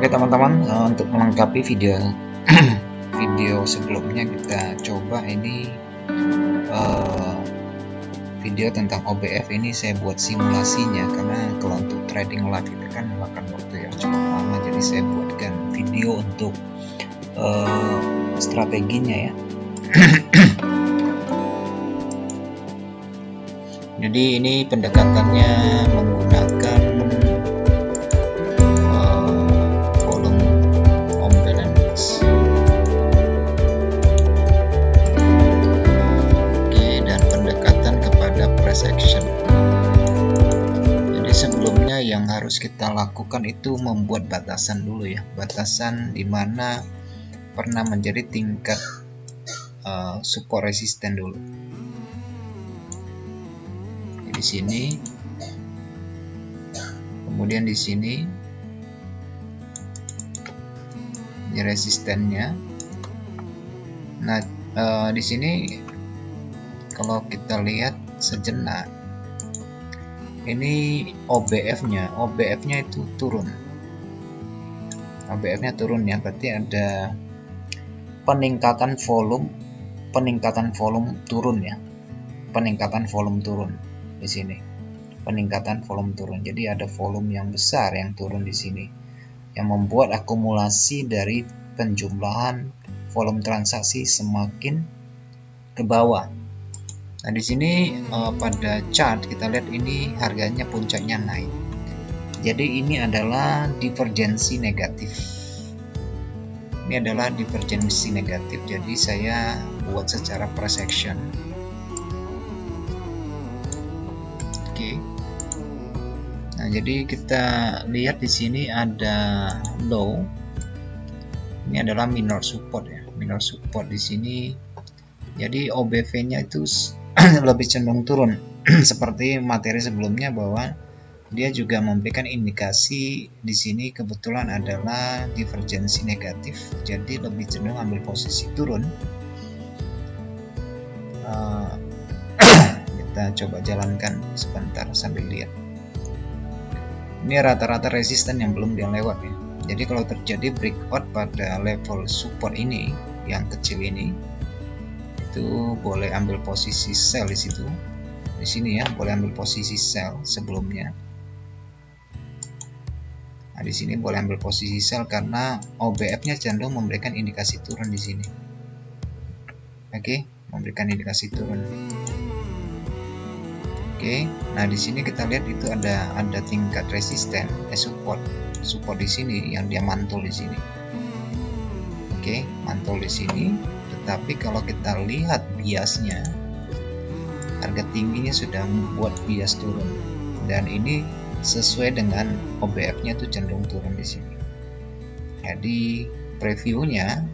Oke teman-teman, untuk melengkapi video video sebelumnya kita coba ini video tentang OBF ini saya buat simulasinya, karena kalau untuk trading live itu kan makan waktu yang cukup lama, jadi saya buatkan video untuk strateginya ya. Jadi ini pendekatannya menggunakan volume on balance. Oke, dan pendekatan kepada price action. Jadi sebelumnya yang harus kita lakukan itu membuat batasan dulu ya, batasan dimana pernah menjadi tingkat support resisten dulu. Di sini, kemudian di sini ini resistennya. Nah, di sini kalau kita lihat sejenak, ini OBF-nya itu turun. OBF-nya turun ya, berarti ada peningkatan volume turun ya. Peningkatan volume turun di sini, peningkatan volume turun. Jadi ada volume yang besar yang turun di sini, yang membuat akumulasi dari penjumlahan volume transaksi semakin ke bawah. Nah di sini pada chart kita lihat ini harganya puncaknya naik. Jadi ini adalah divergensi negatif. Ini adalah divergensi negatif. Jadi saya buat secara price action. Nah, jadi kita lihat di sini ada low. Ini adalah minor support ya, minor support di sini. Jadi OBV-nya itu lebih cenderung turun seperti materi sebelumnya, bahwa dia juga memberikan indikasi di sini kebetulan adalah divergensi negatif. Jadi lebih cenderung ambil posisi turun. Kita coba jalankan sebentar sambil lihat. Ini rata-rata resisten yang belum dia lewat ya. Jadi kalau terjadi breakout pada level support ini yang kecil ini, itu boleh ambil posisi sell di situ. Di sini ya, boleh ambil posisi sell sebelumnya. Nah, di sini boleh ambil posisi sell karena OBF-nya cenderung memberikan indikasi turun di sini. Oke, memberikan indikasi turun. Oke, nah di sini kita lihat itu ada tingkat resisten, support di sini yang dia mantul di sini. Oke, mantul di sini. Tetapi kalau kita lihat biasnya, harga tingginya sudah membuat bias turun, dan ini sesuai dengan OBF-nya itu cenderung turun di sini. Jadi previewnya,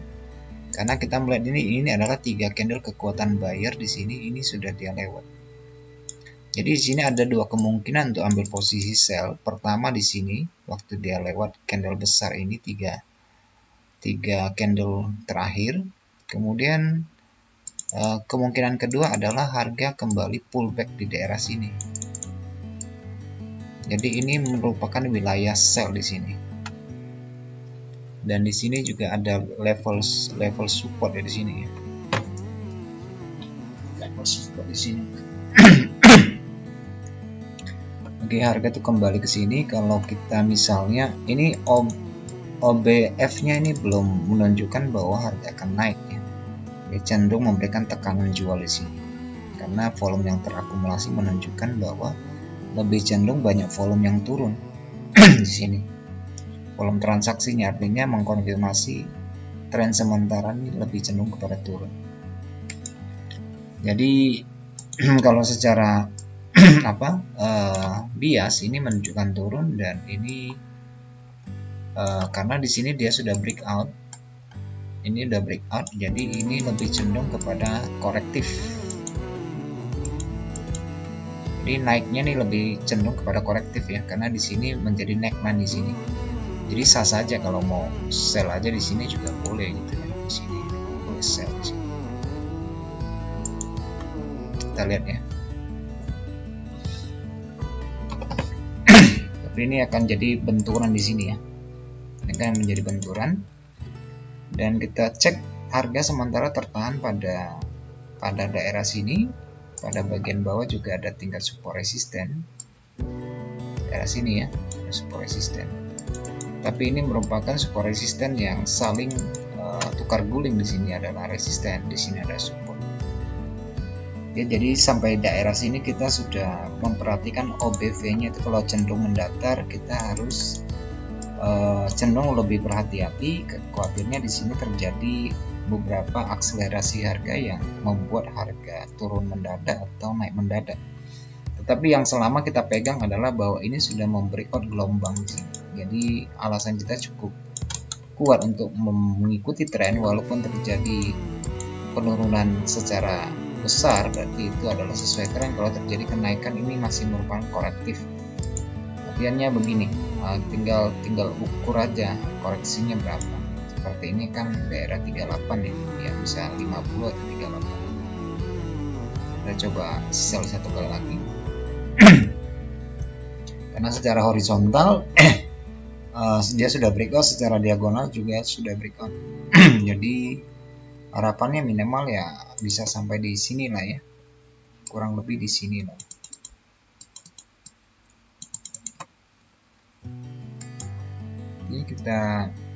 karena kita melihat ini adalah 3 candle kekuatan buyer di sini, ini sudah dia lewat. Jadi di sini ada 2 kemungkinan untuk ambil posisi sell. Pertama di sini waktu dia lewat candle besar ini, 3 candle terakhir. Kemudian kemungkinan kedua adalah harga kembali pullback di daerah sini. Jadi ini merupakan wilayah sell di sini. Dan di sini juga ada level support ya di sini ya. Level support di sini. Oke, harga tuh kembali ke sini. Kalau kita misalnya ini OBF-nya ini belum menunjukkan bahwa harga akan naik ya. Dia cenderung memberikan tekanan jual di sini. Karena volume yang terakumulasi menunjukkan bahwa lebih cenderung banyak volume yang turun di sini. Volume transaksinya artinya mengkonfirmasi tren sementara ini lebih cenderung kepada turun. Jadi kalau secara bias ini menunjukkan turun, dan ini karena di sini dia sudah breakout, ini udah breakout, jadi ini lebih cenderung kepada korektif. Jadi naiknya nih lebih cenderung kepada korektif ya, karena di sini menjadi neckline di sini. Jadi sah saja kalau mau sell aja di sini juga boleh gitu ya. Di sini boleh sell di sini. Kita lihat ya. Tapi ini akan jadi benturan di sini ya. ini kan menjadi benturan, dan kita cek harga sementara tertahan pada daerah sini. Pada bagian bawah juga ada tingkat support resisten, daerah sini ya, support resisten. Tapi ini merupakan support resisten yang saling tukar guling. Di sini adalah resisten, di sini ada support. Ya, jadi sampai daerah sini kita sudah memperhatikan OBV-nya itu kalau cenderung mendatar, kita harus cenderung lebih berhati-hati. Khawatirnya di sini terjadi beberapa akselerasi harga yang membuat harga turun mendadak atau naik mendadak. Tetapi yang selama kita pegang adalah bahwa ini sudah membreakout gelombang di sini. Jadi alasan kita cukup kuat untuk mengikuti tren walaupun terjadi penurunan secara besar, berarti itu adalah sesuai tren. Kalau terjadi kenaikan ini masih merupakan korektif. Artinya begini, tinggal ukur aja koreksinya berapa. Seperti ini kan daerah 38 ya, bisa 50 atau 38. Kita coba sell satu kali lagi. Karena secara horizontal dia sudah breakout, secara diagonal juga sudah breakout. Jadi harapannya minimal ya bisa sampai di sini lah ya, kurang lebih di sini lah. Jadi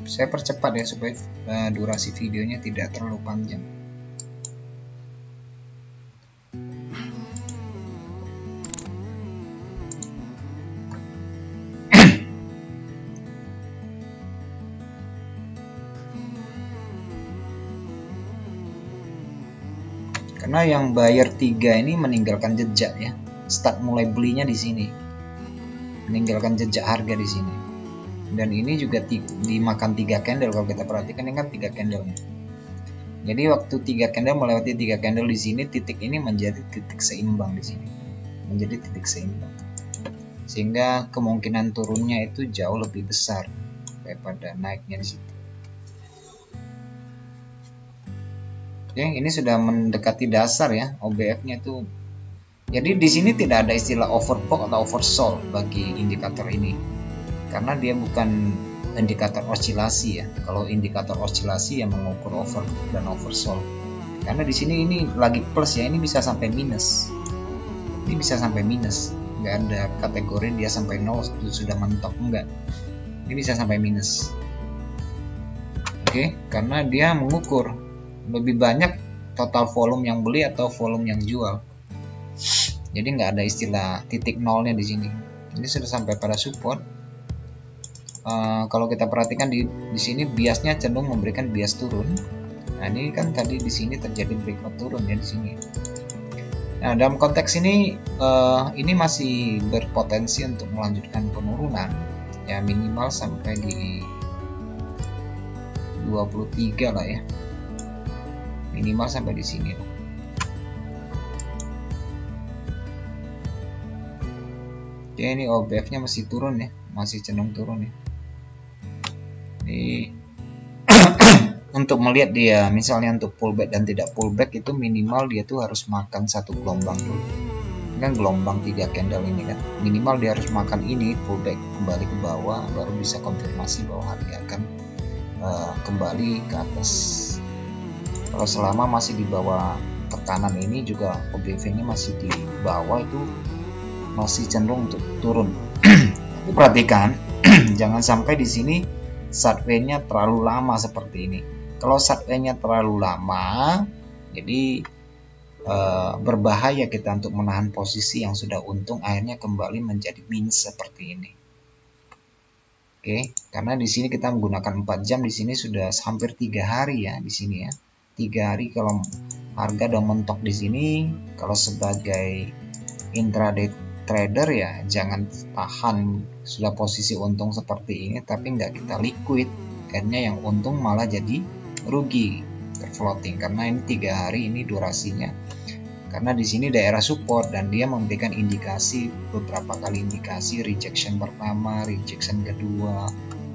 saya percepat ya supaya durasi videonya tidak terlalu panjang. Karena yang buyer 3 ini meninggalkan jejak ya, start mulai belinya di sini, meninggalkan jejak harga di sini. Dan ini juga dimakan 3 candle. Kalau kita perhatikan ini kan 3 candle nya. Jadi waktu 3 candle melewati 3 candle di sini, titik ini menjadi titik seimbang di sini, menjadi titik seimbang, sehingga kemungkinan turunnya itu jauh lebih besar daripada naiknya di situ. Oke, ini sudah mendekati dasar ya, OBF-nya itu. Jadi di sini tidak ada istilah overbought atau oversold bagi indikator ini, karena dia bukan indikator oscilasi ya. Kalau indikator oscilasi yang mengukur over dan oversold. Karena di sini ini lagi plus ya, ini bisa sampai minus. Ini bisa sampai minus. Nggak ada kategori dia sampai 0 itu sudah mentok, enggak. Ini bisa sampai minus. Oke, karena dia mengukur lebih banyak total volume yang beli atau volume yang jual. Jadi nggak ada istilah titik nolnya di sini. Ini sudah sampai pada support. Kalau kita perhatikan di sini biasnya cenderung memberikan bias turun. Nah, ini kan tadi di sini terjadi breakout turun ya di sini. Nah, dalam konteks ini masih berpotensi untuk melanjutkan penurunan ya, minimal sampai di 23 lah ya. Minimal sampai di sini. Oke, ini OBF-nya masih turun ya, masih cenderung turun ya. Ini untuk melihat dia misalnya untuk pullback dan tidak pullback itu minimal dia tuh harus makan satu gelombang dulu. Ini kan gelombang 3 candle ini kan, minimal dia harus makan ini, pullback kembali ke bawah, baru bisa konfirmasi bahwa harga akan kembali ke atas. Kalau selama masih di bawah tekanan ini, juga OBV-nya masih di bawah, itu masih cenderung untuk turun. Tapi perhatikan jangan sampai di sini sideways-nya terlalu lama seperti ini. Kalau sideways-nya terlalu lama, jadi berbahaya kita untuk menahan posisi yang sudah untung akhirnya kembali menjadi minus seperti ini. Oke, karena di sini kita menggunakan 4 jam, di sini sudah hampir 3 hari ya di sini ya. 3 hari kalau harga udah mentok di sini, kalau sebagai intraday trader ya jangan tahan sudah posisi untung seperti ini tapi nggak kita liquid, akhirnya yang untung malah jadi rugi terfloating, karena ini 3 hari ini durasinya. Karena di sini daerah support dan dia memberikan indikasi, beberapa kali indikasi rejection pertama, rejection kedua,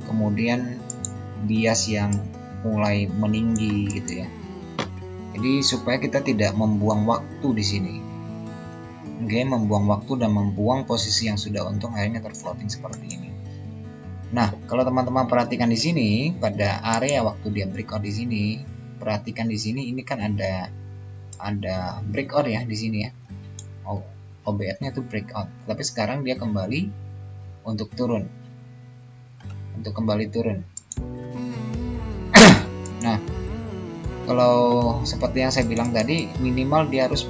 kemudian bias yang mulai meninggi gitu ya. Jadi supaya kita tidak membuang waktu di sini. Oke, membuang waktu dan membuang posisi yang sudah untung akhirnya terfloating seperti ini. Nah, kalau teman-teman perhatikan di sini pada area waktu dia breakout di sini, perhatikan di sini ini kan ada breakout ya di sini ya. OBF-nya itu breakout, tapi sekarang dia kembali untuk turun. Nah, kalau seperti yang saya bilang tadi, minimal dia harus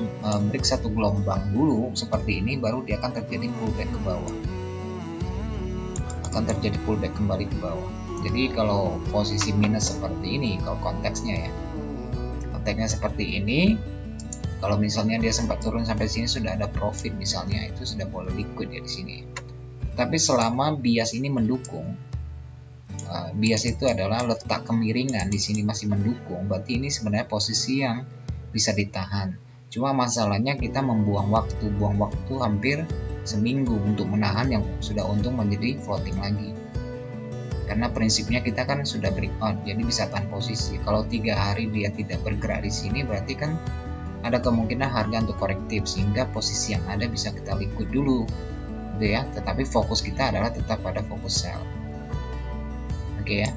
break satu gelombang dulu seperti ini, baru dia akan terjadi pullback ke bawah. Kembali ke bawah. Jadi kalau posisi minus seperti ini, kalau konteksnya seperti ini, kalau misalnya dia sempat turun sampai sini sudah ada profit misalnya, itu sudah boleh liquid ya di sini. Tapi selama bias ini mendukung, bias itu adalah letak kemiringan di sini masih mendukung, berarti ini sebenarnya posisi yang bisa ditahan. Cuma masalahnya kita buang waktu hampir seminggu untuk menahan yang sudah untung menjadi floating lagi. Karena prinsipnya kita kan sudah breakout, jadi bisa tahan posisi. Kalau 3 hari dia tidak bergerak di sini, berarti kan ada kemungkinan harga untuk korektif, sehingga posisi yang ada bisa kita liquid dulu, gitu ya. Tetapi fokus kita adalah tetap pada fokus sell. Oke ya,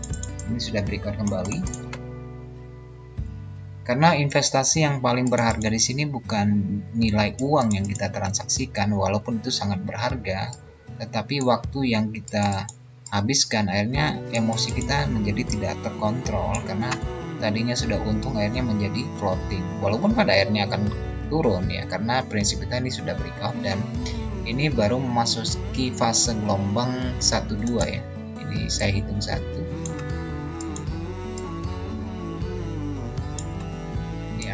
ini sudah breakout kembali. Karena investasi yang paling berharga di sini bukan nilai uang yang kita transaksikan, walaupun itu sangat berharga, tetapi waktu yang kita habiskan, akhirnya emosi kita menjadi tidak terkontrol karena tadinya sudah untung akhirnya menjadi floating, walaupun pada akhirnya akan turun ya, karena prinsip kita ini sudah breakout dan ini baru memasuki fase gelombang 1-2 ya. Ini saya hitung 1.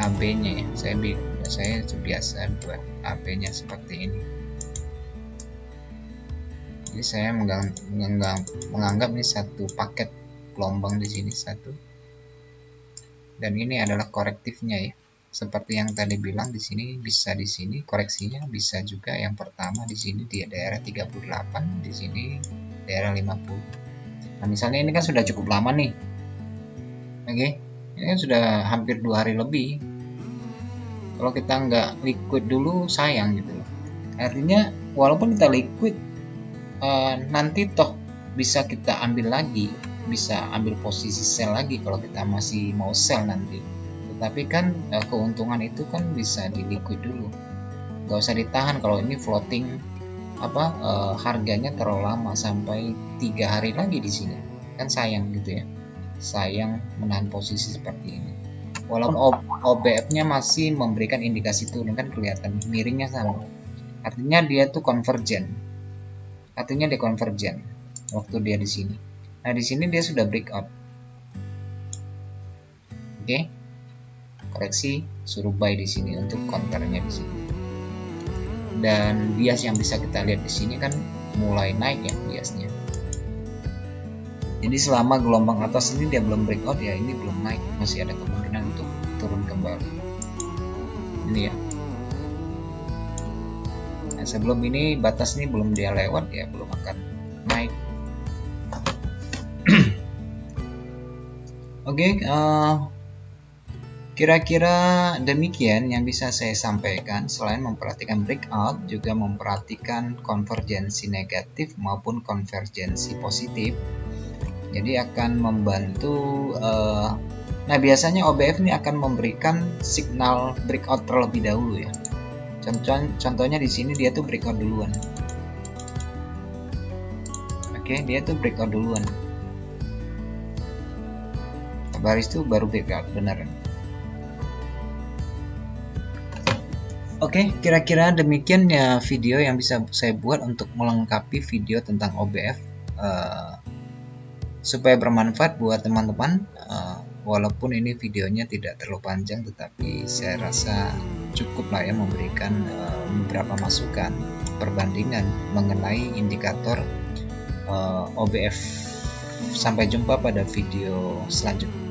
AB-nya ya, saya biasa buat AB-nya seperti ini. Jadi saya menganggap ini satu paket gelombang di sini satu, dan ini adalah korektifnya ya. Seperti yang tadi bilang, di sini bisa di sini koreksinya, bisa juga yang pertama di sini di daerah 38, di sini daerah 50. Nah misalnya ini kan sudah cukup lama nih, oke. Ini kan sudah hampir 2 hari lebih. Kalau kita nggak liquid dulu sayang gitu loh. Artinya walaupun kita liquid, nanti toh bisa kita ambil lagi, bisa ambil posisi sell lagi kalau kita masih mau sell nanti. Tetapi kan keuntungan itu kan bisa di liquid dulu, nggak usah ditahan. Kalau ini floating harganya terlalu lama sampai 3 hari lagi di sini, kan sayang gitu ya. Sayang menahan posisi seperti ini. Walaupun OBF-nya masih memberikan indikasi turun, kan kelihatan miringnya sama. Artinya dia tuh konvergen. Waktu dia di sini. Nah, di sini dia sudah breakout. Oke. Koreksi, suruh buy di sini untuk counternya di sini. Dan bias yang bisa kita lihat di sini kan mulai naik ya biasnya. Jadi selama gelombang atas ini dia belum breakout ya, ini belum naik, masih ada kemungkinan untuk turun kembali. Ini ya. Nah, sebelum ini batas ini belum dia lewat ya, belum akan naik. Oke, kira-kira demikian yang bisa saya sampaikan. Selain memperhatikan breakout, juga memperhatikan konvergensi negatif maupun konvergensi positif. Jadi akan membantu. Nah biasanya OBF ini akan memberikan signal breakout terlebih dahulu ya. Contohnya di sini dia tuh breakout duluan. Oke, dia tuh breakout duluan. Baris itu baru breakout beneran. Oke, kira-kira demikian ya video yang bisa saya buat untuk melengkapi video tentang OBF. Supaya bermanfaat buat teman-teman, walaupun ini videonya tidak terlalu panjang, tetapi saya rasa cukup lah ya memberikan beberapa masukan perbandingan mengenai indikator OBF. Sampai jumpa pada video selanjutnya.